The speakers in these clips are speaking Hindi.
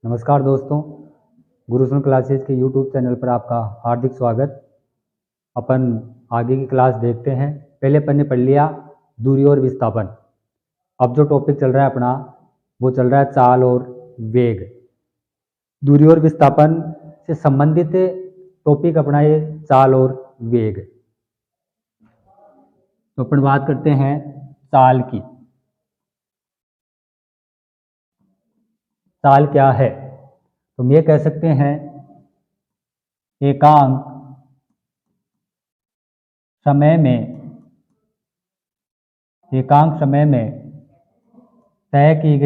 नमस्कार दोस्तों, गुरुसुन क्लासेज के यूट्यूब चैनल पर आपका हार्दिक स्वागत। अपन आगे की क्लास देखते हैं। पहले अपन ने पढ़ लिया दूरी और विस्थापन। अब जो टॉपिक चल रहा है अपना वो चल रहा है चाल और वेग। दूरी और विस्थापन से संबंधित टॉपिक अपना ये चाल और वेग। तो अपन बात करते हैं चाल की। चाल क्या है? तो हम ये कह सकते हैं एकांक समय में तय की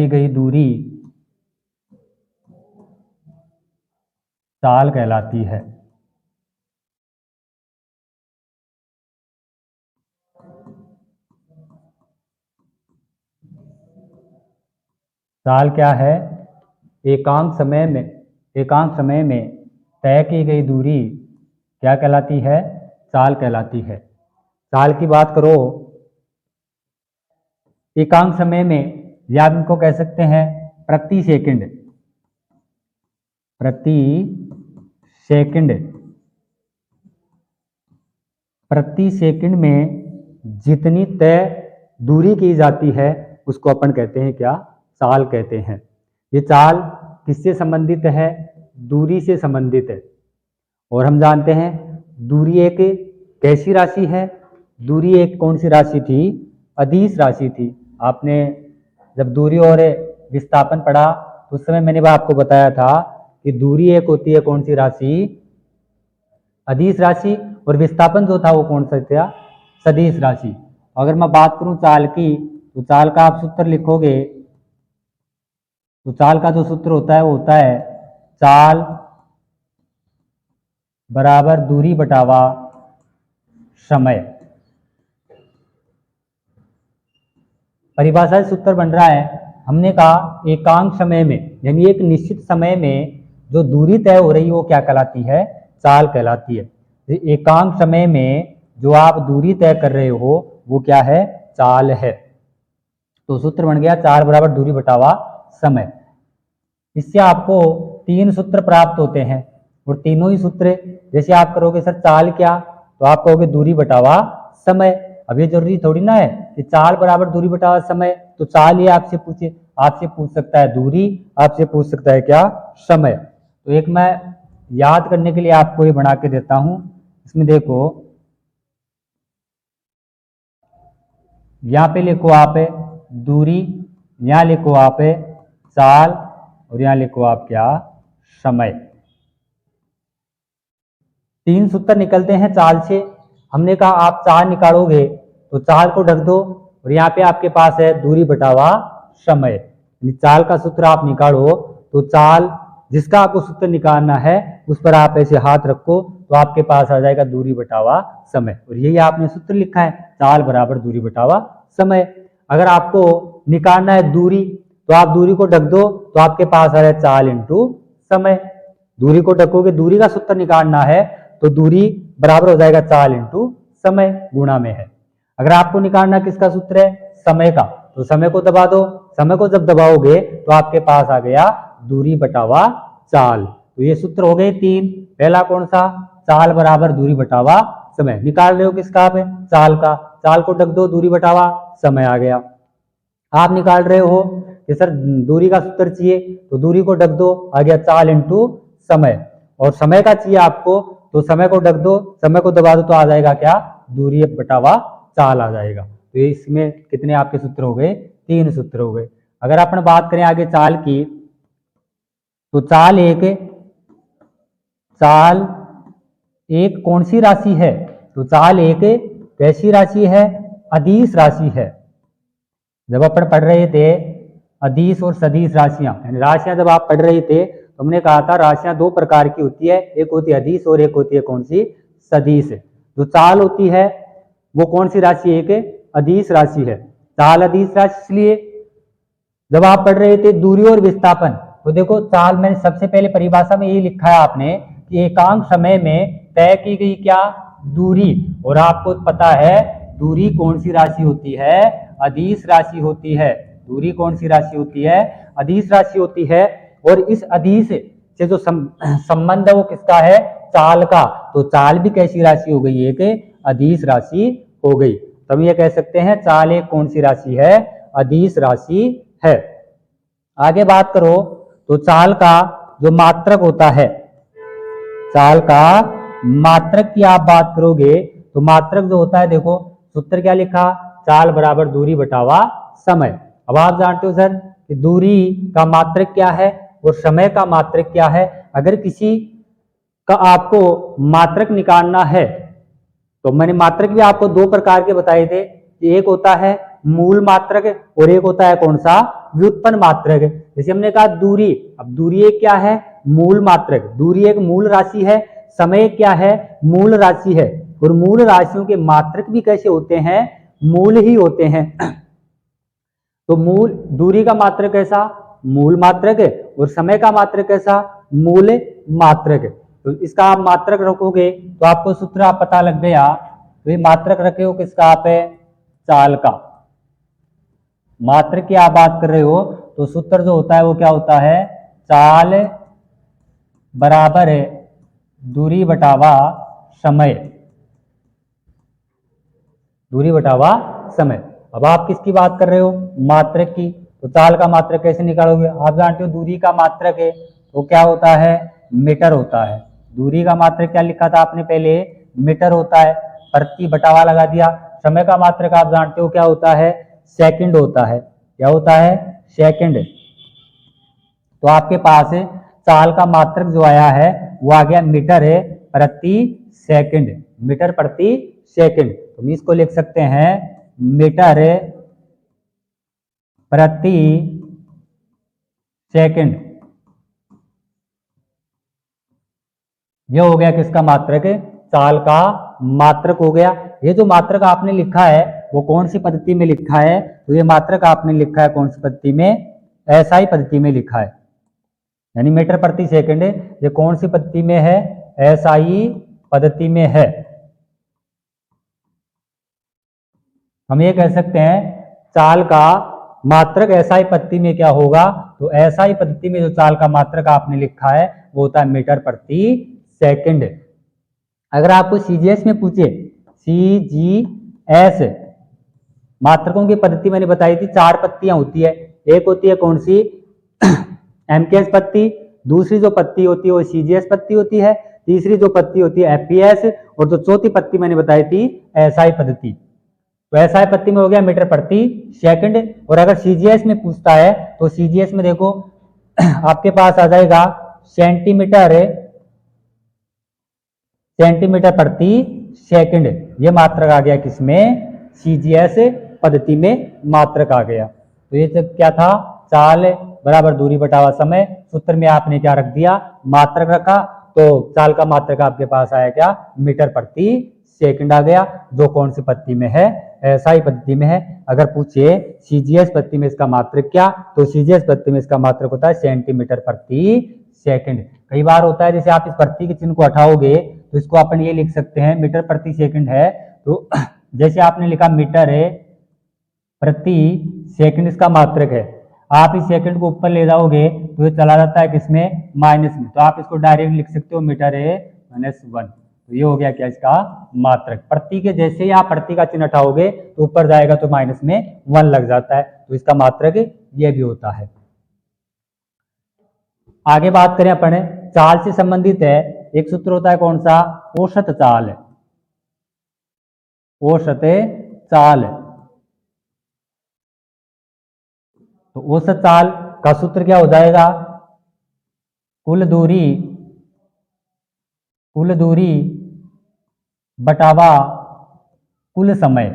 गई दूरी चाल कहलाती है। चाल क्या है? एकांक समय में तय की गई दूरी क्या कहलाती है? चाल कहलाती है। चाल की बात करो एकांक समय में, या आप इनको कह सकते हैं प्रति सेकंड में जितनी तय दूरी की जाती है उसको अपन कहते हैं क्या? चाल कहते हैं। ये चाल किससे संबंधित है? दूरी से संबंधित है। और हम जानते हैं दूरी एक कैसी राशि है? दूरी एक कौन सी राशि थी? अदिश राशि थी। आपने जब दूरी और विस्थापन पढ़ा तो उस समय मैंने आपको बताया था कि दूरी एक होती है कौन सी राशि? अदिश राशि। और विस्थापन जो था वो कौन सा था? सदिश राशि। अगर मैं बात करूं चाल की, तो चाल का आप सूत्र लिखोगे तो चाल का जो सूत्र होता है वो होता है चाल बराबर दूरी बटावा समय। परिभाषा से सूत्र बन रहा है, हमने कहा एकांक समय में यानी एक निश्चित समय में जो दूरी तय हो रही है वो क्या कहलाती है? चाल कहलाती है। एकांक समय में जो आप दूरी तय कर रहे हो वो क्या है? चाल है। तो सूत्र बन गया चाल बराबर दूरी बटावा समय। इससे आपको तीन सूत्र प्राप्त होते हैं और तीनों ही सूत्र जैसे आप करोगे सर चाल क्या, तो आप कहोगे दूरी बटावा समय। अब ये जरूरी थोड़ी ना है कि चाल बराबर दूरी बटावा समय, तो चाल ये आपसे पूछ सकता है दूरी, आपसे पूछ सकता है क्या? समय। तो एक मैं याद करने के लिए आपको ये बना के देता हूं। इसमें देखो, यहाँ पे लिखो आप दूरी, यहाँ लिखो आप चाल और यहाँ लिखो आप क्या? समय। तीन सूत्र निकलते हैं चाल से। हमने कहा आप चाल निकालोगे तो चाल को ढक दो और यहाँ पे आपके पास है दूरी बटावा समय। चाल का सूत्र आप निकालो तो चाल जिसका आपको सूत्र निकालना है उस पर आप ऐसे हाथ रखो तो आपके पास आ जाएगा दूरी बटावा समय। और यही आपने सूत्र लिखा है चाल बराबर दूरी बटावा समय। अगर आपको निकालना है दूरी तो आप दूरी को ढक दो तो आपके पास आ रहा है चाल इंटू समय। दूरी को ढकोगे, दूरी का सूत्र निकालना है तो दूरी बराबर हो जाएगा चाल इंटू समय गुणा में है। अगर आपको निकालना किसका सूत्र है? समय का, तो समय को दबा दो। समय को जब दबाओगे तो आपके पास आ गया दूरी बटावा चाल। तो ये सूत्र हो गए तीन। पहला कौन सा? चाल बराबर दूरी बटावा समय। निकाल रहे हो किसका? आप चाल का। चाल को ढक दो, दूरी बटावा समय आ गया। आप निकाल रहे हो कि सर दूरी का सूत्र चाहिए, तो दूरी को ढक दो, आ गया चाल इंटू समय। और समय का चाहिए आपको तो समय को ढक दो, समय को दबा दो तो आ जाएगा क्या? दूरी बटावा चाल आ जाएगा। तो इसमें कितने आपके सूत्र हो गए? तीन सूत्र हो गए। अगर अपन बात करें आगे चाल की, तो चाल एक कौन सी राशि है? तो चाल एक कैसी राशि है? अदिश राशि है। जब अपन पढ़ रहे थे अदिश और सदिश राशियां, यानी राशियां जब आप पढ़ रहे थे तो हमने कहा था राशियां दो प्रकार की होती है, एक होती है अदिश और एक होती है कौन सी? सदिश। जो चाल होती है वो कौन सी राशि? एक अदिश राशि है। चाल अदिश राशि इसलिए जब आप पढ़ रहे थे दूरी और विस्थापन, तो देखो चाल मैंने सबसे पहले परिभाषा में यही लिखा है आपने कि एकांक समय में तय की गई क्या? दूरी। और आपको पता है दूरी कौन सी राशि होती है? अदिश राशि होती है। दूरी कौन सी राशि होती है? अदिश राशि होती है। और इस अदिश से जो संबंध है वो किसका है? चाल का। तो चाल भी कैसी राशि हो गई? एक अदिश राशि हो गई। तो हम ये कह सकते हैं चाल एक कौन सी राशि है? अदिश राशि है। आगे बात करो तो चाल का जो मात्रक होता है, चाल का मात्रक की आप बात करोगे तो मात्रक जो होता है, देखो सूत्र क्या लिखा? चाल बराबर दूरी बटावा समय। अब आप जानते हो सर कि दूरी का मात्रक क्या है और समय का मात्रक क्या है। अगर किसी का आपको मात्रक निकालना है तो मैंने मात्रक भी आपको दो प्रकार के बताए थे। एक होता है मूल मात्रक और एक होता है कौन सा? व्युत्पन्न मात्रक। जैसे हमने कहा दूरी, अब दूरी एक क्या है? मूल मात्रक। दूरी एक मूल राशि है, समय क्या है? मूल राशि है। और मूल राशियों के मात्रक भी कैसे होते हैं? मूल ही होते हैं। तो मूल दूरी का मात्रक कैसा? मूल मात्रक। और समय का मात्रक कैसा? मूल मात्रक। तो इसका आप मात्रक रखोगे तो आपको सूत्र आप पता लग गया। तो ये मात्रक रखे हो किसका? आप चाल का। मात्रक की आप बात कर रहे हो तो सूत्र जो होता है वो क्या होता है? चाल बराबर है दूरी बटावा समय। दूरी बटावा समय। अब आप किसकी बात कर रहे हो? मात्रक की। तो चाल का मात्रक कैसे निकालोगे? आप जानते हो दूरी का मात्रक है वो क्या होता है? मीटर होता है। दूरी का मात्रक क्या लिखा था आपने पहले? मीटर होता है। प्रति बटावा लगा दिया। समय का मात्रक आप जानते हो क्या होता है? सेकंड होता है। क्या होता है? सेकंड। तो आपके पास चाल का मात्रक जो आया है वो आ गया मीटर है प्रति सेकंड। मीटर प्रति सेकंड। तो हम इसको लिख सकते हैं मीटर प्रति सेकंड। ये हो गया किसका मात्रक? चाल का मात्रक हो गया। ये जो मात्रक आपने लिखा है वो कौन सी पद्धति में लिखा है? तो ये मात्रक आपने लिखा है कौन सी पद्धति में? एसआई पद्धति में लिखा है, यानी मीटर प्रति सेकंड। ये कौन सी पद्धति में है? एसआई पद्धति में है। हम ये कह सकते हैं चाल का मात्रक एसआई पद्धति में क्या होगा? तो एसआई पद्धति में जो चाल का मात्रक आपने लिखा है वो होता है मीटर प्रति सेकंड। अगर आपको सीजीएस में पूछे, सीजीएस मात्रकों की पद्धति मैंने बताई थी, चार पत्तियां होती है। एक होती है कौन सी? एमकेएस पत्ती। दूसरी जो पत्ती होती है वो सीजीएस पत्ती होती है। तीसरी जो पत्ती होती है एफपीएस। और जो चौथी पत्ती मैंने बताई थी एसआई पद्धति। तो एसआई पत्ती में हो गया मीटर प्रति सेकंड। और अगर सीजीएस में पूछता है तो सीजीएस में देखो आपके पास आ जाएगा सेंटीमीटर प्रति सेकंड। ये मात्रक आ गया किसमें? सीजीएस पद्धति में मात्रक आ गया। तो ये सब क्या था? चाल बराबर दूरी बटावा समय। सूत्र में आपने क्या रख दिया? मात्रक रखा। तो चाल का मात्रक आपके पास आया क्या? मीटर प्रति सेकंड आ गया। जो कौन सी पद्धति में है? एसआई पद्धति में है। अगर पूछे सीजीएस पद्धति में इसका मात्रक क्या? तो सीजीएस पद्धति में इसका मात्रक होता है सेंटीमीटर प्रति सेकंड। कई बार होता है जैसे आप इस प्रति के चिन्ह को हटाओगे तो इसको अपन ये लिख सकते हैं मीटर प्रति सेकंड है। तो जैसे आपने लिखा मीटर प्रति सेकंड इसका मात्रक है, आप इस सेकंड को ऊपर ले जाओगे तो ये चला जाता है किसमें? माइनस में। तो आप इसको डायरेक्ट लिख सकते हो मीटर -1। तो ये हो गया क्या? इसका मात्रक। प्रति के जैसे ही आप प्रति का चिन्ह हटाओगे तो ऊपर जाएगा तो माइनस में 1 लग जाता है। तो इसका मात्रक ये भी होता है। आगे बात करें अपन, चाल से संबंधित है एक सूत्र होता है कौन सा? औसत चाल। औसत चाल। तो औसत चाल का सूत्र क्या हो जाएगा? कुल दूरी बटावा कुल समय।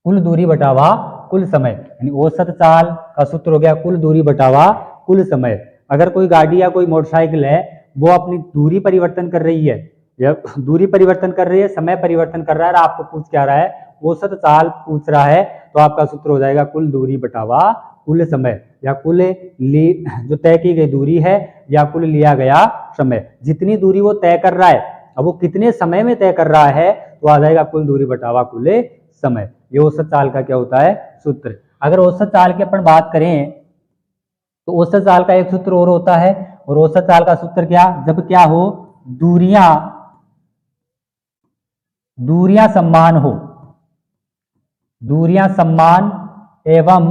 कुल दूरी बटावा कुल समय, यानी औसत चाल का सूत्र हो गया कुल दूरी बटावा कुल समय। अगर कोई गाड़ी या कोई मोटरसाइकिल है वो अपनी दूरी परिवर्तन कर रही है, या दूरी परिवर्तन कर रही है, समय परिवर्तन कर रहा है और आपको पूछ क्या रहा है? औसत चाल पूछ रहा है। तो आपका सूत्र हो जाएगा कुल दूरी बटावा कुल समय, या कुल जो तय की गई दूरी है या कुल लिया गया समय। जितनी दूरी वो तय कर रहा है अब वो कितने समय में तय कर रहा है, तो आ जाएगा कुल दूरी बटावा कुल समय। ये औसत चाल का क्या होता है, सूत्र। अगर औसत चाल की अपन बात करें तो औसत चाल का एक सूत्र और होता है, और औसत चाल का सूत्र क्या, जब क्या हो, दूरियां समान हो, दूरियां समान एवं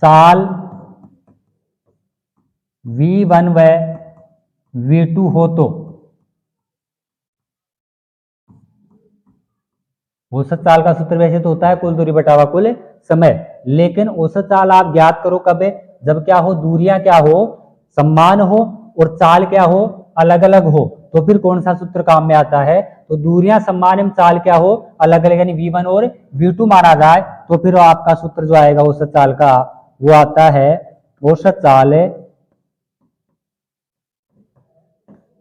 चाल v1 व v2 हो तो औसत चाल का सूत्र वैसे तो होता है कुल दूरी बटावा कुल समय, लेकिन औसत चाल आप ज्ञात करो कब है, जब क्या हो, दूरियां क्या हो, समान हो और चाल क्या हो, अलग अलग हो। तो फिर कौन सा सूत्र काम में आता है, तो दूरियां समान एवं चाल क्या हो, अलग अलग, यानी v1 और v2 माना जाए, तो फिर आपका सूत्र जो आएगा औसत चाल का वो आता है, औसत चाल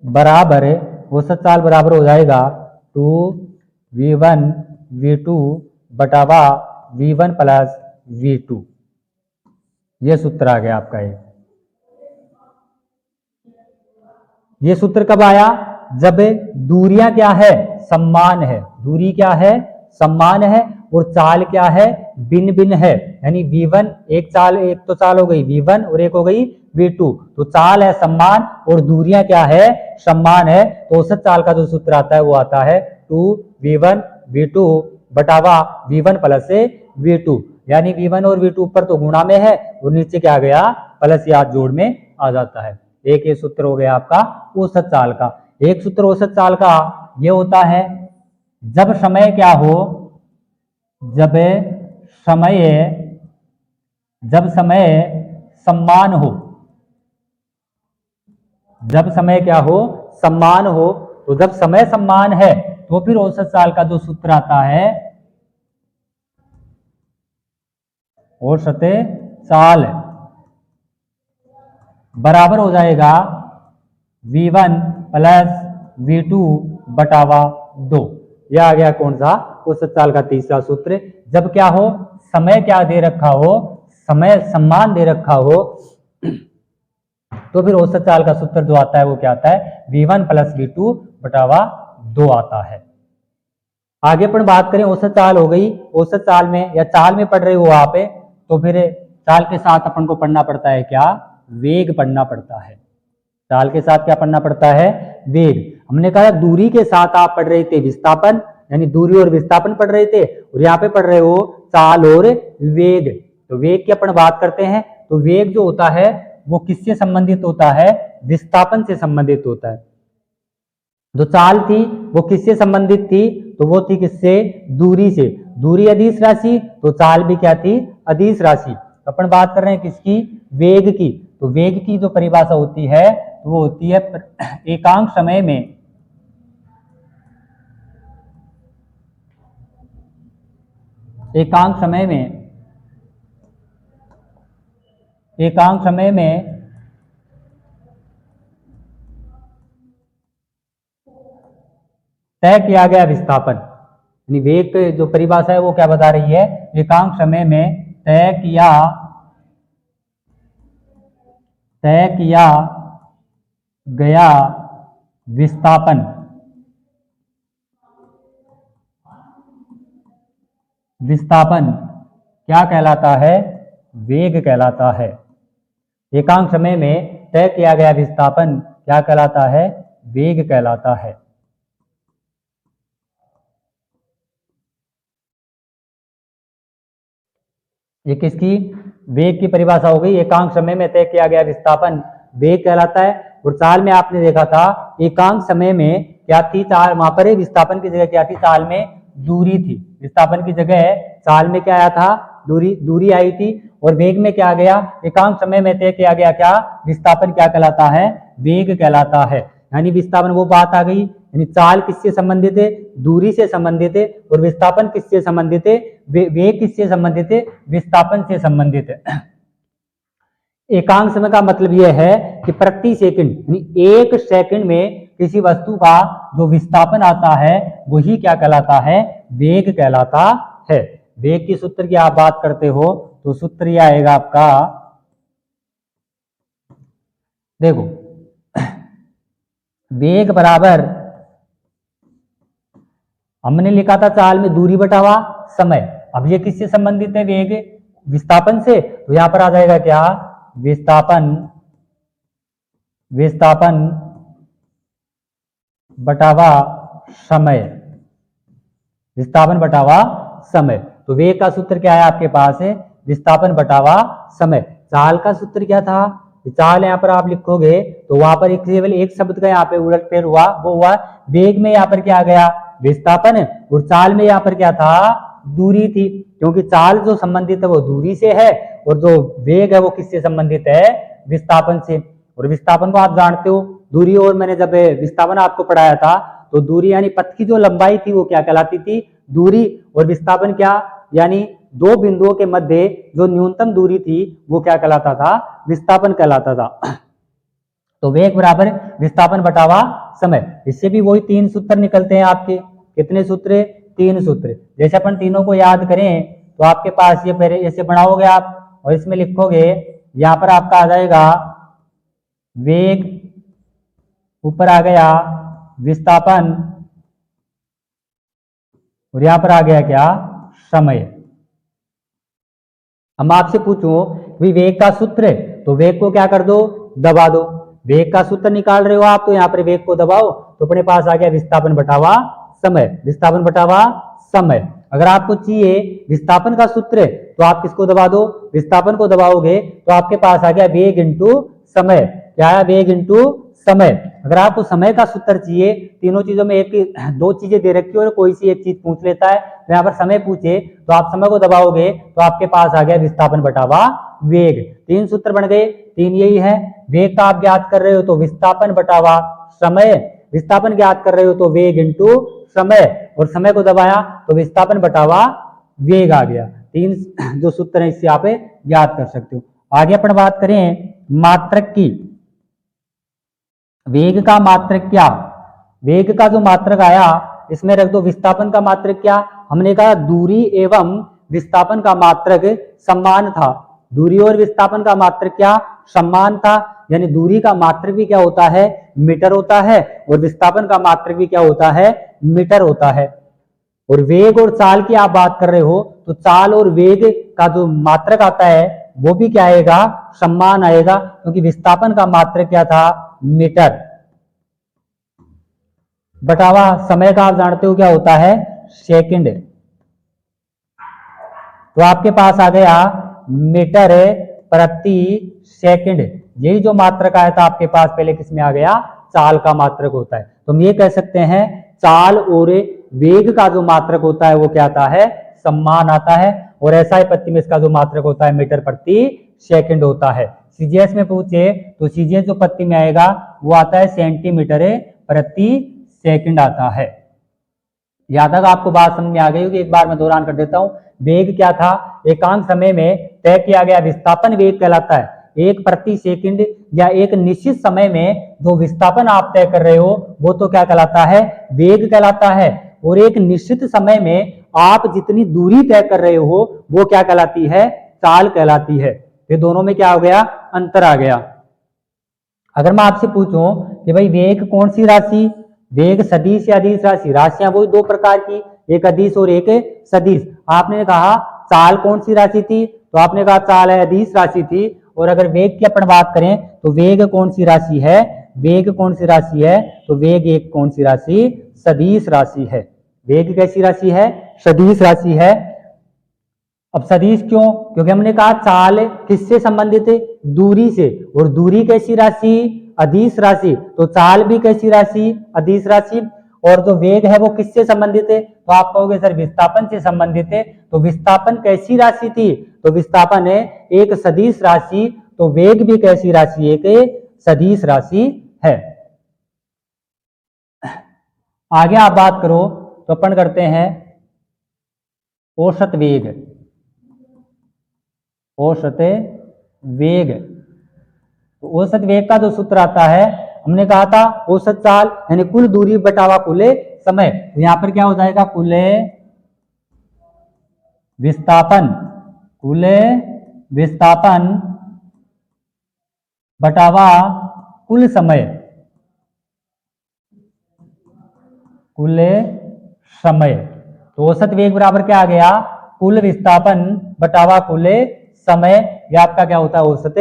बराबर, औसत चाल बराबर हो जाएगा 2v1 v2 बटावा v1 plus v2। ये सूत्र आ गया आपका। ये सूत्र कब आया, जब दूरियां क्या है, समान है, दूरी क्या है, समान है, और चाल क्या है, भिन्न भिन्न है, यानी v1 एक चाल, एक तो चाल हो गई v1 और एक हो गई v2, तो चाल है समान और दूरियां क्या है, समान है, तो औसत चाल का जो सूत्र आता है वो आता है 2v1 v2 बटावा v1 plus v2, यानी v1 और v2 ऊपर तो गुणा में है और नीचे क्या आ गया, प्लस या जोड़ में आ जाता है। एक ये सूत्र हो गया आपका औसत चाल का। एक सूत्र औसत चाल का ये होता है, जब समय क्या हो, जब समय समान हो, जब समय क्या हो, समान हो, तो जब समय समान है तो फिर औसत चाल का जो सूत्र आता है, औसत चाल बराबर हो जाएगा v1 प्लस v2 बटावा 2। यह आ गया कौन सा, औसत चाल का तीसरा सूत्र। जब क्या हो, समय क्या दे रखा हो, समय समान दे रखा हो, तो फिर औसत चाल का सूत्र जो आता है वो क्या आता है, v1 प्लस v2 बटावा 2 आता है। आगे अपन बात करें, औसत चाल हो गई, औसत चाल में या चाल में पढ़ रहे हो आप, तो फिर चाल के साथ अपन को पढ़ना पड़ता है क्या, वेग पढ़ना पड़ता है। चाल के साथ क्या पढ़ना पड़ता है, वेग। हमने कहा दूरी के साथ आप पढ़ रहे थे विस्थापन, यानी दूरी और विस्थापन पढ़ रहे थे, और यहाँ पे पढ़ रहे हो चाल और वेग। तो वेग की अपन बात करते हैं, तो वेग जो होता है वो किससे संबंधित होता है, विस्थापन से संबंधित होता है। जो चाल थी वो किससे संबंधित थी, तो वो थी किससे, दूरी से। दूरी अदिश राशि, तो चाल भी क्या थी, अदिश राशि। तो अपन बात कर रहे हैं किसकी, वेग की। तो वेग की जो परिभाषा होती है तो वो होती है एकांक समय में, एकांक समय में, एकांक समय में तय किया गया विस्थापन। यानी वेग की जो परिभाषा है वो क्या बता रही है, एकांक समय में तय किया गया विस्थापन, विस्थापन क्या कहलाता है, वेग कहलाता है। एकांक समय में तय किया गया विस्थापन क्या कहलाता है, वेग कहलाता है। ये किसकी, वेग की परिभाषा हो गई, एकांक समय में तय किया गया विस्थापन वेग कहलाता है। और चाल में आपने देखा था एकांक समय में क्या थी, चाल वहां पर विस्थापन की जगह क्या थी, चाल में दूरी थी, विस्थापन की जगह चाल में क्या आया था, दूरी आई थी। और वेग में क्या आ गया, एकांक समय में तय किया गया क्या विस्थापन क्या कहलाता है, वेग कहलाता है। यानी विस्थापन वो बात आ गई, यानी चाल किससे संबंधित है, दूरी से संबंधित है, और विस्थापन किससे संबंधित है, वेग किससे संबंधित है, विस्थापन से संबंधित है। एकांक समय का मतलब यह है कि प्रति सेकंड, यानी एक सेकंड में किसी वस्तु का जो विस्थापन आता है वही क्या कहलाता है, वेग कहलाता है। वेग की सूत्र की आप बात करते हो तो सूत्र यह आएगा आपका, देखो वेग बराबर, हमने लिखा था चाल में दूरी बटावा समय। अब ये किससे संबंधित है? वेग विस्थापन से। तो यहां पर आ जाएगा क्या? विस्थापन बटावा समय। विस्थापन बटावा समय। तो वेग का सूत्र क्या है आपके पास? है विस्थापन बटावा समय। चाल का सूत्र क्या था? चाल यहाँ पर आप लिखोगे तो वहां पर केवल एक शब्द का यहाँ पे उलटफेर हुआ, वो हुआ वेग में यहाँ पर क्या आ गया? विस्थापन। और चाल में यहाँ पर क्या था? दूरी थी। क्योंकि चाल जो संबंधित है वो दूरी से है और जो वेग है वो किससे संबंधित है? विस्थापन से। और विस्थापन को आप जानते हो, दूरी, और मैंने जब विस्थापन आपको पढ़ाया था तो दूरी यानी पथ की जो लंबाई थी वो क्या कहलाती थी? दूरी। और विस्थापन क्या? यानी दो बिंदुओं के मध्य जो न्यूनतम दूरी थी वो क्या कहलाता था? विस्थापन कहलाता था। तो वेग बराबर विस्थापन बटावा समय। इससे भी वही तीन सूत्र निकलते हैं आपके। कितने सूत्र? तीन सूत्र। जैसे अपन तीनों को याद करें तो आपके पास ये पहले ऐसे बनाओगे आप और इसमें लिखोगे, यहां पर आपका आ जाएगा वेग, ऊपर आ गया विस्थापन, और यहां पर आ गया क्या? समय। हम आपसे पूछूं वेग का सूत्र है तो वेग को क्या कर दो? दबा दो। वेग का सूत्र निकाल रहे हो आप तो यहाँ पर वेग को दबाओ तो अपने पास आ गया विस्थापन बटावा समय। विस्थापन बटावा समय। अगर आपको चाहिए विस्थापन का सूत्र तो आप किसको दबा दो? विस्थापन को दबाओगे तो आपके पास आ गया वेग इंटू समय। क्या है? वेग इंटू समय। अगर आपको समय का सूत्र चाहिए, तीनों चीजों में एक दो चीजें दे रखी है और कोई सी एक चीज पूछ लेता है, तो यहाँ पर समय पूछे तो आप समय को दबाओगे तो आपके पास आ गया विस्थापन बटावा वेग। तीन सूत्र बन गए, तीन यही है। वेग का आप ज्ञात कर रहे हो तो विस्थापन बटावा समय, विस्थापन ज्ञात कर रहे हो तो वेग इंटू समय, और समय को दबाया तो विस्थापन बटावा वेग आ गया। तीन जो सूत्र है इससे आप ज्ञात कर सकते हो। आगे अपन बात करें मात्रक की। वेग का मात्रक क्या? वेग का जो मात्रक आया इसमें रख दो विस्थापन का मात्रक क्या? हमने कहा दूरी एवं विस्थापन का मात्रक समान था। दूरी और विस्थापन का मात्रक क्या? समान था। यानी दूरी का मात्रक भी क्या होता है? मीटर होता है, और विस्थापन का मात्रक भी क्या होता है? मीटर होता है। और वेग और चाल की आप बात कर रहे हो तो चाल और वेग का जो मात्रक आता है वो भी क्या आएगा? समान आएगा, क्योंकि विस्थापन का मात्रक क्या था? मीटर। बटावा समय का आप जानते हो क्या होता है? सेकंड। तो आपके पास आ गया मीटर प्रति सेकंड। यही जो मात्रक आया था आपके पास पहले किसमें आ गया? चाल का मात्रक होता है। तो हम ये कह सकते हैं चाल और वेग का जो मात्रक होता है वो क्या आता है? समान आता है। और एसआई पत्ती में इसका जो मात्रक होता है मीटर प्रति सेकंड होता है। सीजीएस में पूछे तो सीजीएस जो पत्ती में आएगा वो आता है सेंटीमीटर प्रति सेकंड आता है। यहां तक आपको बात समझ में आ गई होगी। एक बार मैं दोहरान कर देता हूं। वेग क्या था? एकांक समय में तय किया गया विस्थापन वेग कहलाता है। एक प्रति सेकंड या एक निश्चित समय में जो विस्थापन आप तय कर रहे हो वो तो क्या कहलाता है? वेग कहलाता है। और एक निश्चित समय में आप जितनी दूरी तय कर रहे हो वो क्या कहलाती है? चाल कहलाती है। ये दोनों में क्या हो गया? अंतर आ गया। अगर मैं आपसे पूछूं कि भाई वेग कौन सी राशि? वेग सदिश या अदिश राशि? राशियां वही दो प्रकार की, एक अदिश और एक सदिश। आपने कहा चाल कौन सी राशि थी? तो आपने कहा चाल है अदिश राशि थी। और अगर वेग की अपन बात करें तो वेग कौन सी राशि है? वेग कौन सी राशि है? तो वेग एक कौन सी राशि? सदिश राशि है। वेग कैसी राशि है? सदिश राशि है। अब सदिश क्यों? क्योंकि हमने कहा चाल किससे संबंधित है? दूरी से। और दूरी कैसी राशि? अदिश राशि। तो चाल भी कैसी राशि? अदिश राशि। और जो वेग है वो किससे संबंधित है? तो आप कहोगे सर विस्थापन से संबंधित है। तो विस्थापन कैसी राशि थी? तो विस्थापन है एक सदिश राशि। तो वेग भी कैसी राशि? एक सदिश राशि है। आगे आप बात करो तो अपन करते हैं औसत वेग। औसत वेग। तो औसत वेग का जो सूत्र आता है, हमने कहा था औसत चाल यानी कुल दूरी बटावा कुल समय। तो यहां पर क्या हो जाएगा? कुल विस्थापन, कुल विस्थापन बटावा कुल समय। कुल समय। तो औसत वेग बराबर क्या आ गया, कुल विस्थापन बटावा कुल समय। यह आपका क्या होता है, औसत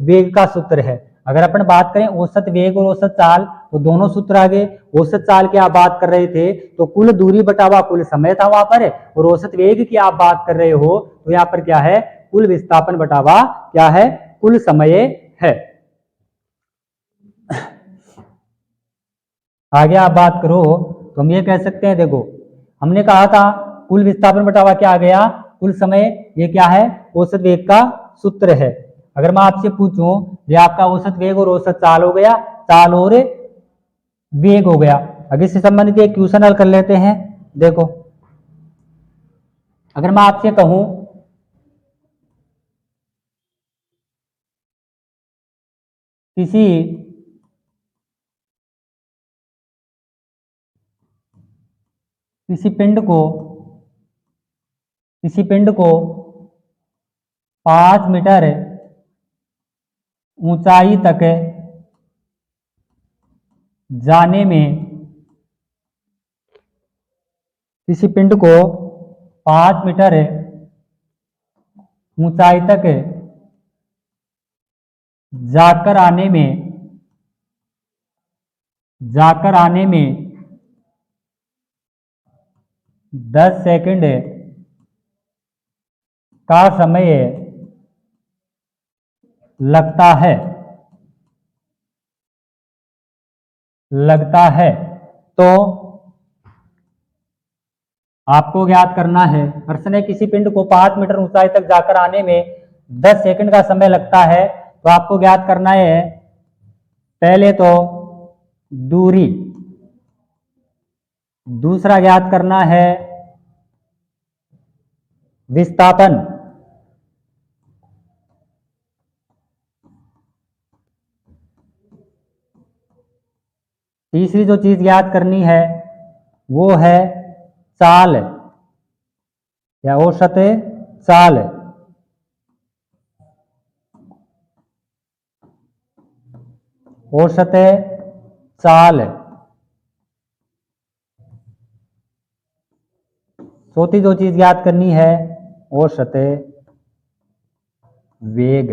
वेग का सूत्र है। अगर अपन बात करें औसत वेग और औसत चाल, तो दोनों सूत्र आ गए। औसत चाल की आप बात कर रहे थे तो कुल दूरी बटावा कुल समय था वहां पर, और औसत वेग की आप बात कर रहे हो तो यहाँ पर क्या है, कुल विस्थापन बटावा क्या है, कुल समय है। आगे आप बात करो तो हम ये कह सकते हैं, देखो हमने कहा था कुल विस्थापन बटावा क्या आ गया, कुल समय। ये क्या है, औसत वेग का सूत्र है। अगर मैं आपसे पूछूं, ये आपका औसत वेग और औसत चाल हो गया, चाल और वेग हो गया। अगर इससे संबंधित एक क्वेश्चन हल कर लेते हैं। देखो अगर मैं आपसे कहूं किसी किसी पिंड को 5 मीटर ऊंचाई तक जाने में, किसी पिंड को 5 मीटर ऊंचाई तक जाकर आने में 10 सेकंड का समय लगता है। तो आपको ज्ञात करना है, प्रश्न है किसी पिंड को 5 मीटर ऊंचाई तक जाकर आने में 10 सेकंड का समय लगता है। तो आपको ज्ञात करना है पहले तो दूरी, दूसरा ज्ञात करना है विस्थापन, तीसरी जो चीज ज्ञात करनी है वो है चाल या औसत चाल। औसत चाल। चौथी जो चीज ज्ञात करनी है औसत वेग।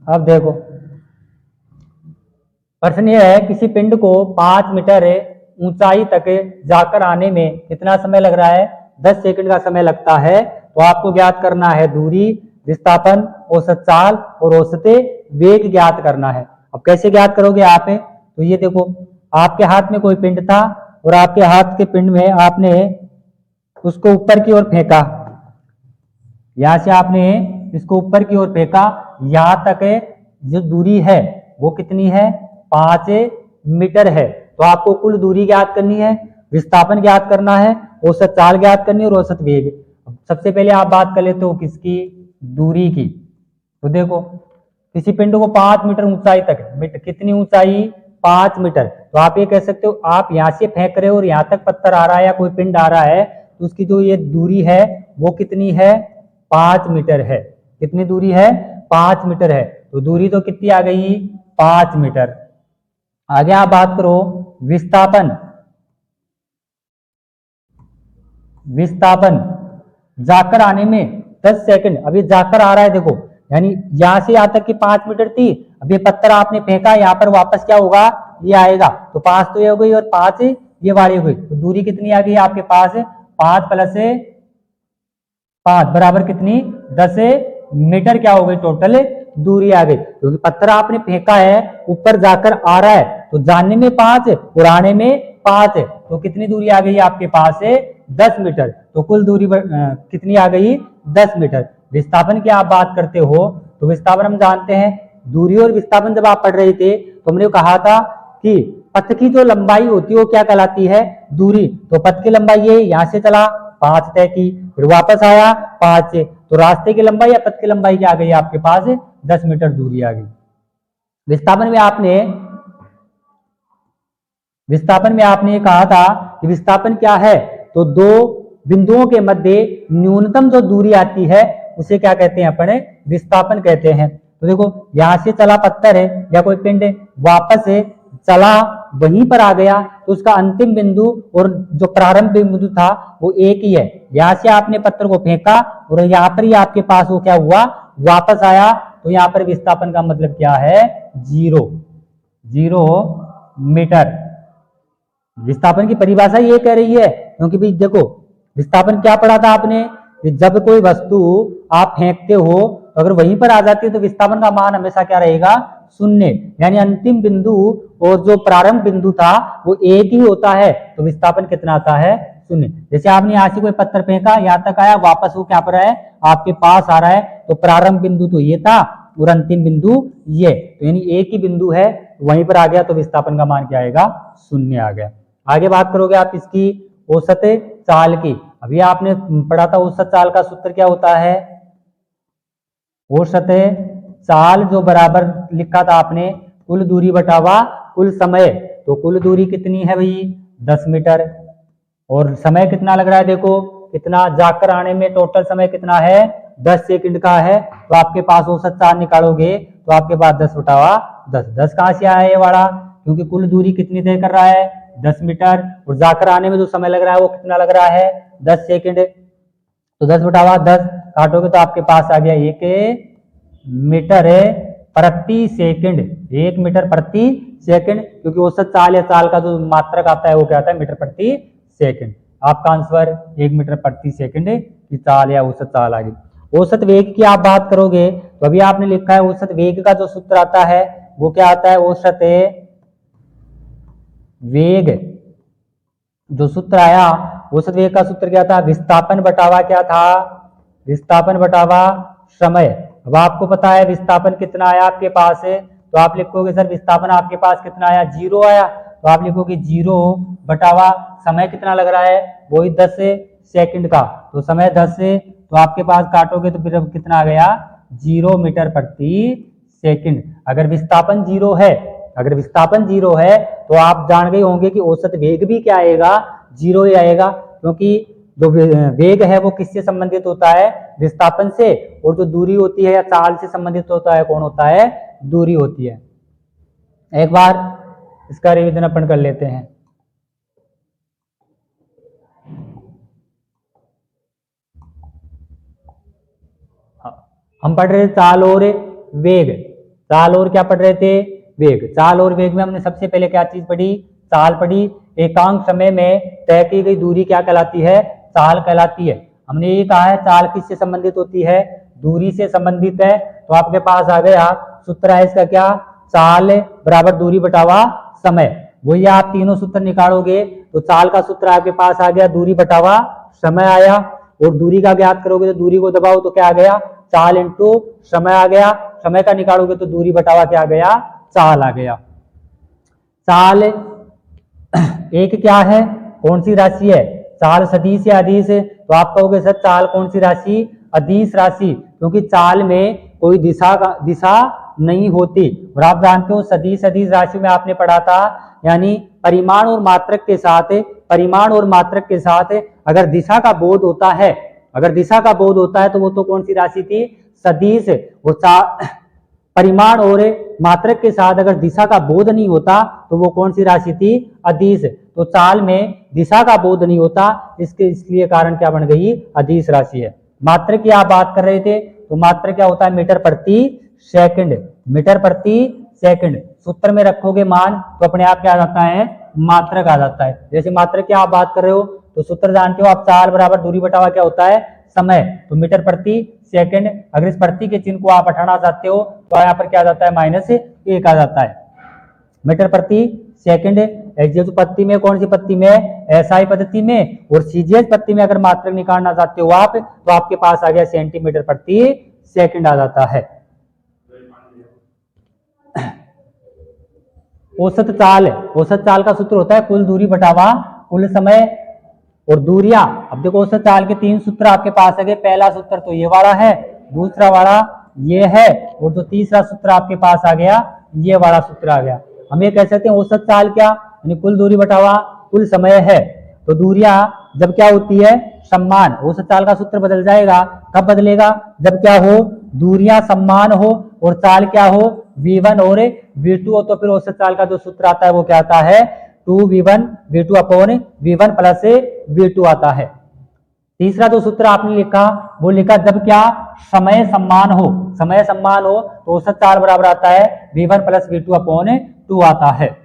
अब देखो प्रश्न यह है किसी पिंड को 5 मीटर ऊंचाई तक जाकर आने में कितना समय लग रहा है, 10 सेकंड का समय लगता है। तो आपको ज्ञात करना है दूरी, विस्थापन, औसत चाल और औसत वेग ज्ञात करना है। अब कैसे ज्ञात करोगे आप, तो ये देखो आपके हाथ में कोई पिंड था और आपके हाथ के पिंड में आपने उसको ऊपर की ओर फेंका, यहां से आपने इसको ऊपर की ओर फेंका, यहां तक जो दूरी है वो कितनी है, 5 मीटर है। तो आपको कुल दूरी ज्ञात करनी है, विस्थापन ज्ञात करना है, औसत चाल ज्ञात करनी है और औसत वेग। सबसे पहले आप बात कर लेते हो किसकी, दूरी की। तो देखो किसी पिंड को 5 मीटर ऊंचाई तक, कितनी ऊंचाई, 5 मीटर। तो आप ये कह सकते हो आप यहां से फेंक रहे हो और यहां तक पत्थर आ रहा है या कोई पिंड आ रहा है, तो उसकी जो ये दूरी है वो कितनी है, 5 मीटर है। कितनी दूरी है, 5 मीटर है। तो दूरी तो कितनी आ गई, 5 मीटर। आगे आप बात करो विस्थापन। विस्थापन जाकर आने में 10 सेकंड। अभी जाकर आ रहा है देखो, यानी यहां से यहां तक की 5 मीटर थी, अभी पत्थर आपने फेंका, यहाँ पर वापस क्या होगा, ये आएगा। तो 5 तो ये हो गई और 5 ये वाली हो गई। तो दूरी कितनी आ गई आपके पास, 5 प्लस 5 बराबर कितनी, 10 मीटर क्या हो गई, टोटल दूरी आ गई। क्योंकि पत्थर आपने फेंका है, ऊपर जाकर आ रहा है, तो जाने में 5 और आने में 5 है। तो कितनी दूरी आ गई आपके पास, 10 मीटर। तो कुल दूरी कितनी आ गई, 10 मीटर। विस्थापन की आप बात करते हो तो विस्थापन हम जानते हैं, दूरी और विस्थापन जब आप पढ़ रहे थे तो हमने कहा था कि पथ की जो लंबाई होती है वो क्या कहलाती है, दूरी। तो पथ की लंबाई ये यहां से चला 5 तय की, फिर वापस आया 5 से, तो रास्ते की लंबाई या पथ की लंबाई क्या आ गई आपके पास, 10 मीटर दूरी आ गई। विस्थापन में आपने कहा था कि विस्थापन क्या है, तो दो बिंदुओं के मध्य न्यूनतम जो दूरी आती है उसे क्या कहते हैं, अपने विस्थापन कहते हैं। तो देखो यहां से चला पत्थर है या कोई पिंड, वापस चला वहीं पर आ गया तो उसका अंतिम बिंदु और जो प्रारंभ बिंदु था वो एक ही है। यहां से आपने पत्थर को फेंका और यहाँ पर ही आपके पास वो क्या हुआ, वापस आया, तो यहाँ पर विस्थापन का मतलब क्या है, 0 मीटर। विस्थापन की परिभाषा ये कह रही है, क्योंकि भाई देखो विस्थापन क्या पढ़ा था आपने, जब कोई वस्तु आप फेंकते हो तो अगर वहीं पर आ जाती है तो विस्थापन का मान हमेशा क्या रहेगा, 0, यानी अंतिम बिंदु और जो प्रारंभ बिंदु था वो एक ही होता है, तो विस्थापन कितना आता है, 0। जैसे आपने यहाँ से कोई पत्थर फेंका, यहाँ तक आया, वापस वो क्या पर है, आपके पास आ रहा है, तो प्रारंभ बिंदु तो ये था और अंतिम बिंदु ये, तो यानी एक ही बिंदु है, वहीं पर आ गया, तो विस्थापन का मान क्या आएगा, 0 आ गया। आगे बात करोगे आप इसकी औसत चाल की। अभी आपने पढ़ा था औसत चाल का सूत्र क्या होता है, औसत चाल जो बराबर लिखा था आपने, कुल दूरी बटावा कुल समय। तो कुल दूरी कितनी है भाई, 10 मीटर, और समय कितना लग रहा है, देखो कितना, जाकर आने में टोटल समय कितना है, 10 सेकंड का है, तो आपके पास औसत चाल निकालोगे तो आपके पास 10 बटावा 10, 10 कहां से आया ये वाला, क्योंकि कुल दूरी कितनी तय कर रहा है, 10 मीटर, और जाकर आने में जो समय लग रहा है वो कितना लग रहा है, 10 सेकंड। तो 10 बटावा 10 काटोगे तो आपके पास आ गया 1 मीटर प्रति सेकंड, 1 मीटर प्रति सेकंड, क्योंकि औसत चाल या चाल का जो मात्रक आता है वो क्या आता है, मीटर प्रति सेकंड। आपका आंसर 1 मीटर प्रति सेकंड की चाल या औसत चाल आ गई। औसत वेग की आप बात करोगे तो अभी आपने लिखा है औसत वेग का जो सूत्र आता है वो क्या आता है, औसत वेग जो सूत्र आया, औसत वेग का सूत्र क्या था, विस्थापन बटावा क्या था, विस्थापन बटावा समय। अब आपको पता है विस्थापन कितना आया आपके पास है, तो आप लिखोगे सर विस्थापन आपके पास कितना आया, 0 आया, तो आप लिखोगे 0 बटावा समय कितना लग रहा है, वही 10 सेकंड का, तो समय 10 से, तो आपके पास काटोगे तो फिर कितना आ गया, 0 मीटर प्रति सेकंड। अगर विस्थापन 0 है, अगर विस्थापन 0 है तो आप जान गए होंगे कि औसत वेग भी क्या आएगा, 0 ही आएगा, क्योंकि जो वेग है वो किससे संबंधित होता है, विस्थापन से, और जो दूरी होती है या चाल से संबंधित होता है कौन होता है, दूरी होती है। एक बार इसका रिवीजन अपन कर लेते हैं। हम पढ़ रहे थे चाल और वेग, चाल और क्या पढ़ रहे थे, वेग। चाल और वेग में हमने सबसे पहले क्या चीज पढ़ी, चाल पढ़ी। एकांक समय में तय की गई दूरी क्या कहलाती है, चाल कहलाती है। हमने ये कहा है चाल किससे संबंधित होती है, दूरी से संबंधित है, तो आपके पास आ गया सूत्र है इसका क्या, चाल बराबर दूरी बटावा समय। वही आप तीनों सूत्र निकालोगे तो चाल का सूत्र आपके पास आ गया दूरी बटावा समय आया, और दूरी का ज्ञात करोगे तो दूरी को दबाओ तो क्या आ गया, चाल इंटू समय आ गया, समय का निकालोगे तो दूरी बटावा क्या आ गया, चाल आ गया। चाल एक क्या है, कौन सी राशि है, चाल सदिश या अदिश, तो आप कहोगे सर चाल कौन सी राशि, अदिश राशि, क्योंकि चाल में कोई दिशा नहीं होती। और आप जानते हो सदिश अदिश राशि में आपने पढ़ा था, यानी परिमाण और मात्रक के साथ, परिमाण और मात्रक के साथ अगर दिशा का बोध होता है, अगर दिशा का बोध होता है तो वो तो कौन सी राशि थी, सदिश। और परिमाण और मात्रक के साथ अगर दिशा का बोध नहीं होता तो वो कौन सी राशि थी, अदिश। तो चाल में दिशा का बोध नहीं होता, इसलिए कारण क्या बन गई, अदिश राशि है। मात्रक की आप बात कर रहे थे, तो मात्रक क्या होता है, मीटर प्रति सेकंड, मीटर प्रति सेकंड। सूत्र में रखोगे मान तो अपने आप क्या आ जाता है, मात्रक आ जाता है। जैसे मात्रक की आप बात कर रहे हो तो सूत्र जानते हो आप, चाल बराबर दूरी बटावा क्या होता है, समय, तो मीटर प्रति सेकंड। अगर इस प्रति के चिन्ह को आप हटाना चाहते हो तो यहाँ पर क्या आ जाता है, -1 आ जाता है, मीटर प्रति सेकंड। एक्स पद्धति में, कौन सी पद्धति में, एसआई पद्धति में, और सीजीएच पद्धति में अगर मात्रक निकालना चाहते हो आप तो आपके पास आ गया सेंटीमीटर प्रति सेकंड आ जाता है। औसत चाल, औसत चाल का सूत्र होता है कुल दूरी बटावा कुल समय। और दूरियां, अब देखो औसत चाल के 3 सूत्र आपके पास है। पहला सूत्र तो ये वाला है, दूसरा वाला ये है, और जो तीसरा सूत्र आपके पास आ गया ये वाला सूत्र आ गया। हम ये कह सकते हैं औसत चाल क्या, यानी कुल दूरी बटावा कुल समय है। तो दूरियां जब क्या होती है, समान, औसत चाल का सूत्र बदल जाएगा। कब बदलेगा, जब क्या हो, दूरियां समान हो और चाल क्या हो, v1 और v2 हो तो फिर औसत चाल का जो सूत्र आता है वो क्या आता है 2v1 v2 upon v1 plus v2 आता है। तीसरा जो सूत्र आपने लिखा वो लिखा जब क्या समय समान हो, समय समान हो तो औसत चाल बराबर आता है v1 प्लस v2 अपॉन 2 आता है।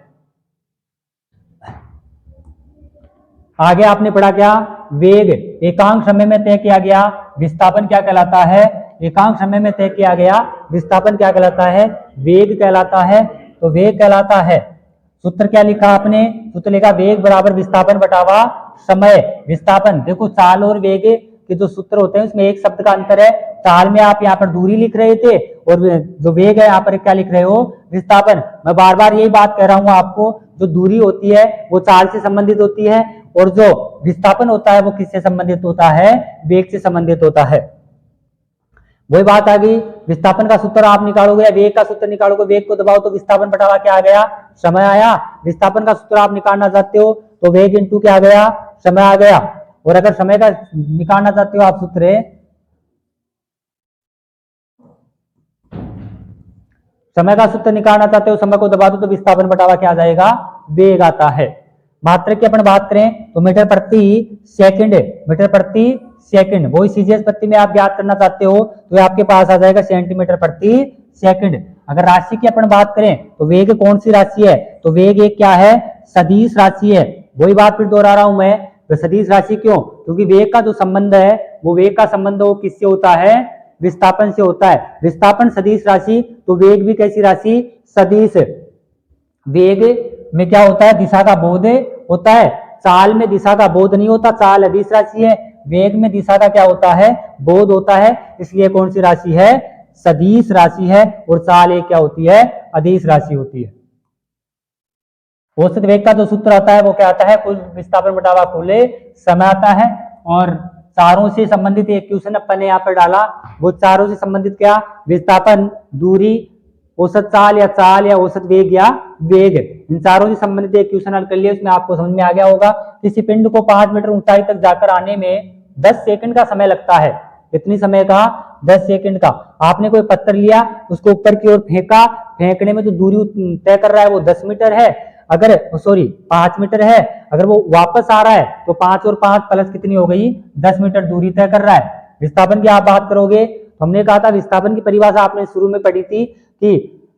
आगे आपने पढ़ा क्या वेग एकांक समय में तय किया गया विस्थापन क्या कहलाता है, एकांक समय में तय किया गया विस्थापन क्या कहलाता है, वेग कहलाता है। तो वेग कहलाता है, सूत्र क्या लिखा आपने, सूत्र लिखा वेग बराबर विस्थापन बटावा समय। विस्थापन देखो चाल और वेग के जो सूत्र होते हैं उसमें एक शब्द का अंतर है, चाल में आप यहाँ पर दूरी लिख रहे थे और जो वेग है यहाँ पर क्या लिख रहे हो विस्थापन। मैं बार बार यही बात कह रहा हूँ आपको, जो दूरी होती है वो चाल से संबंधित होती है और जो विस्थापन होता है वो किससे संबंधित होता है, वेग से संबंधित होता है। वही बात आ गई, विस्थापन का सूत्र आप निकालोगे, वेग का सूत्र निकालोगे, वेग को दबाओ तो विस्थापन बटावा क्या आ गया समय आया। विस्थापन का सूत्र आप निकालना चाहते हो तो वेग इंटू क्या आ गया समय आ गया। और अगर समय का निकालना चाहते हो आप सूत्र, समय का सूत्र निकालना चाहते हो समय को दबा दो तो विस्थापन बटावा क्या आ जाएगा वेग आता है। मात्रक की अपन बात करें तो मीटर प्रति सेकंड, मीटर प्रति सेकंड, वही सीजीएस प्रति में आप ज्ञात करना चाहते हो तो आपके पास आ जाएगा सेंटीमीटर प्रति सेकंड। अगर राशि की अपन बात करें तो वेग कौन सी राशि है, तो वेग एक क्या है सदिश राशि है। वही बात फिर दोहरा रहा हूं मैं, तो सदिश राशि क्यों, क्योंकि वेग का जो संबंध है वो वेग का संबंध वो किससे होता है विस्थापन से होता है। विस्थापन सदिश राशि तो वेग भी कैसी राशि सदिश। वेग में क्या होता है दिशा का बोध होता है, चाल में दिशा का बोध नहीं होता, चाल अदिश राशि है, वेग में दिशा का क्या होता है बोध होता है, इसलिए कौन सी राशि है सदिश राशि है। और चाल एक क्या होती है अदिश राशि होती है। औसत वेग का जो सूत्र आता है वो क्या आता है कुल विस्थापन बटावा कुल समय आता है। और चारों से संबंधित एक क्वेश्चन अपन ने यहाँ पर डाला, वो चारों से संबंधित क्या विस्थापन दूरी औसत चाल या औसत वेग या वेग, इन चारों से संबंधित एक क्वेश्चन हल कर लिया, उसमें आपको समझ में आ गया होगा किसी पिंड को 5 मीटर ऊंचाई तक जाकर आने में 10 सेकंड का समय लगता है। कितनी समय का 10 सेकंड का। आपने कोई पत्थर लिया उसको ऊपर की ओर फेंका, फेंकने में जो दूरी तय कर रहा है वो 10 मीटर है, अगर 5 मीटर है, अगर वो वापस आ रहा है तो 5 और 5 प्लस कितनी हो गई 10 मीटर दूरी तय कर रहा है। विस्थापन की आप बात करोगे तो हमने कहा था विस्थापन की परिभाषा आपने शुरू में पढ़ी थी कि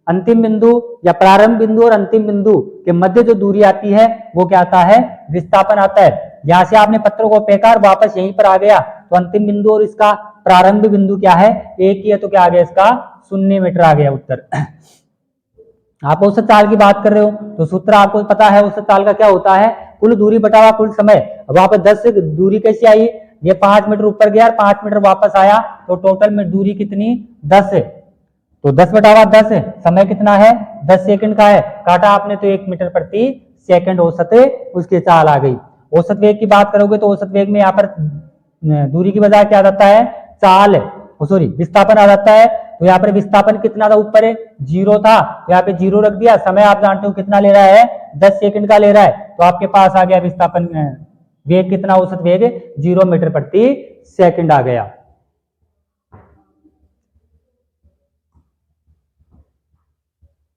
अंतिम बिंदु या प्रारंभ बिंदु और अंतिम बिंदु के मध्य जो दूरी आती है वो क्या आता है विस्थापन आता है। यहां से आपने पत्थर को फेंका और वापस यहीं पर आ गया तो अंतिम बिंदु और इसका प्रारंभ बिंदु क्या है एक ही है, तो क्या आ गया इसका 0 मीटर आ गया उत्तर। आप औसत चाल की बात कर रहे हो तो सूत्र आपको पता है औसत चाल का क्या होता है कुल दूरी बटावा कुल समय। अब वहां पर 10 से दूरी कैसी आई, ये 5 मीटर ऊपर गया और 5 मीटर वापस आया तो टोटल में दूरी कितनी 10 है, तो 10 बटावा 10 है, समय कितना है 10 सेकंड का है, काटा आपने तो 1 मीटर प्रति सेकंड औसत उसकी चाल आ गई। औसत वेग की बात करोगे तो औसत वेग में यहाँ पर दूरी की बजाय क्या आ जाता है चाल विस्थापन आ जाता है। तो यहाँ पर विस्थापन कितना था ऊपर है 0 था, तो यहाँ पे 0 रख दिया, समय आप जानते हो कितना ले रहा है 10 सेकंड का ले रहा है, तो आपके पास आ गया विस्थापन वेग कितना औसत वेग 0 मीटर प्रति सेकंड आ गया।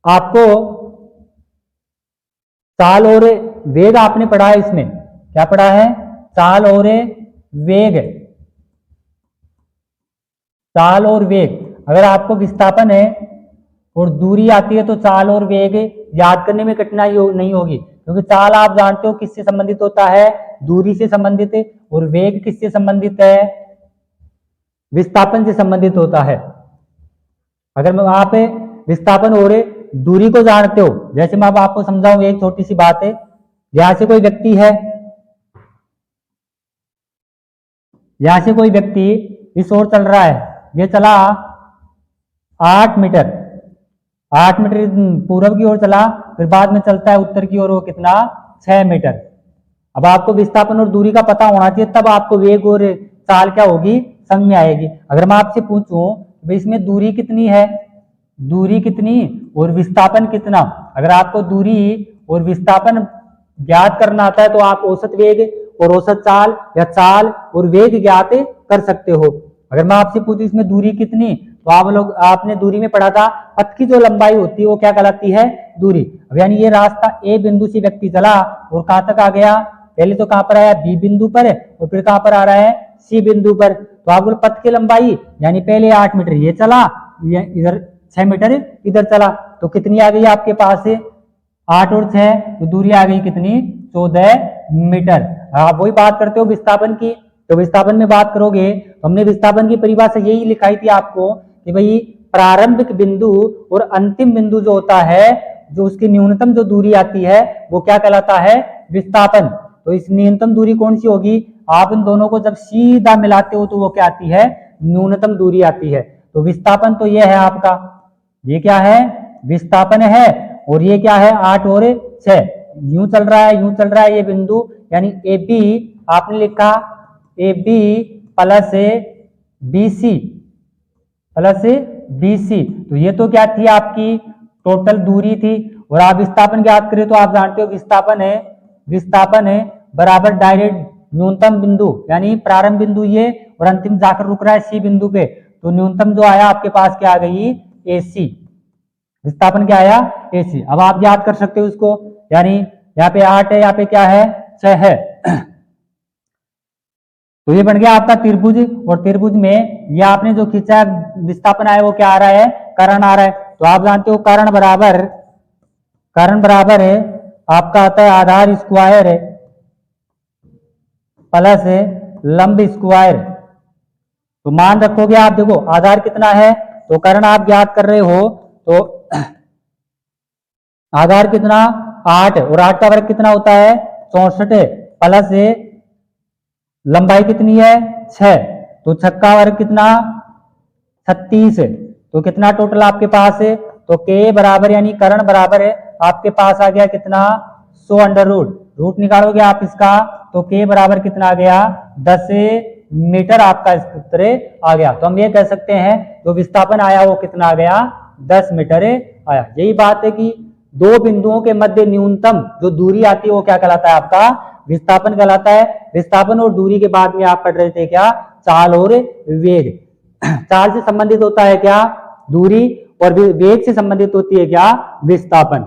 आपको चाल और वेग आपने पढ़ा है, इसमें क्या पढ़ा है चाल और वेग, चाल और वेग। अगर आपको विस्थापन है और दूरी आती है तो चाल और वेग याद करने में कठिनाई नहीं होगी, क्योंकि चाल आप जानते हो किससे संबंधित होता है दूरी से संबंधित है, और वेग किससे संबंधित है विस्थापन से संबंधित होता है। अगर मैं वहां पे विस्थापन और दूरी को जानते हो, जैसे मैं अब आपको समझाऊं एक छोटी सी बात है, यहां से कोई व्यक्ति है, यहां से कोई व्यक्ति इस ओर चल रहा है, ये चला 8 मीटर पूर्व की ओर चला, फिर बाद में चलता है उत्तर की ओर, वो कितना 6 मीटर। अब आपको विस्थापन और दूरी का पता होना चाहिए, तब आपको वेग और चाल क्या होगी समझ में आएगी। अगर मैं आपसे पूछूं इसमें दूरी कितनी है, दूरी कितनी और विस्थापन कितना, अगर आपको दूरी और विस्थापन ज्ञात करना आता है तो आप औसत वेग और औसत चाल या चाल और वेग ज्ञात कर सकते हो। अगर मैं आपसे पूछूं इसमें दूरी कितनी, तो आप लोग आपने दूरी में पढ़ा था पथ की जो लंबाई होती है वो क्या कहलाती है, दूरी। अब यानी ये रास्ता ए बिंदु से व्यक्ति चला और कहां तक आ गया, पहले तो कहां पर आया, बी बिंदु पर, और फिर कहां पर आ रहा है, सी बिंदु पर। तो आप बोलो पथ की लंबाई यानी पहले 8 मीटर ये चला, इधर 6 मीटर इधर चला, तो कितनी आ गई आपके पास 8 और 6, तो दूरी आ गई कितनी, 14 मीटर। आप वही बात करते हो विस्थापन की, तो विस्थापन में बात करोगे तो हमने विस्थापन की परिभाषा यही लिखाई थी आपको कि भाई प्रारंभिक बिंदु और अंतिम बिंदु जो होता है, जो उसकी न्यूनतम जो दूरी आती है वो क्या कहलाता है, विस्थापन। तो इस न्यूनतम दूरी कौन सी होगी, आप इन दोनों को जब सीधा मिलाते हो तो वो क्या आती है, न्यूनतम दूरी आती है। तो विस्थापन तो ये है आपका, ये क्या है, विस्थापन है, और ये क्या है 8 और 6, यूं चल रहा है, यूं चल रहा है ये बिंदु, यानी ए बी आपने लिखा A B plus B C, plus B C, तो ये तो क्या थी आपकी टोटल दूरी थी। और आप विस्थापन की बात करें तो आप जानते हो विस्थापन है बराबर डायरेक्ट न्यूनतम बिंदु, यानी प्रारंभ बिंदु ये और अंतिम जाकर रुक रहा है सी बिंदु पे, तो न्यूनतम जो आया आपके पास क्या आ गई, ए सी, विस्थापन क्या आया, ए सी। अब आप याद कर सकते हो उसको, यानी यहाँ पे 8 है, यहाँ पे क्या है 6 है, तो ये बन गया आपका त्रिभुज, और त्रिभुज में ये आपने जो खींचा है विस्थापन आया वो क्या आ रहा है, कर्ण आ रहा है। तो आप जानते हो कर्ण बराबर है आपका आता है आधार स्क्वायर है प्लस लंब स्क्वायर। तो मान रखोगे आप, देखो आधार कितना है, तो कर्ण आप ज्ञात कर रहे हो, तो आधार कितना 8, और 8 का वर्ग कितना होता है 64, प्लस लंबाई कितनी है 6, तो 6 का वर्ग कितना 36, तो कितना टोटल आपके पास है, तो के बराबर यानी कर्ण बराबर है आपके पास आ गया कितना 100 अंडर रूट निकालोगे आप इसका, तो के बराबर कितना आ गया 10 मीटर आपका उत्तर आ गया। तो हम ये कह सकते हैं जो विस्थापन आया वो कितना आ गया 10 मीटर आया। यही बात है कि दो बिंदुओं के मध्य न्यूनतम जो दूरी आती है वो क्या कहलाता है, आपका विस्थापन कहलाता है। विस्थापन और दूरी के बाद में आप पढ़ रहे थे क्या, चाल और वेग। चाल से संबंधित होता है क्या, दूरी, और वेग से संबंधित होती है क्या, विस्थापन।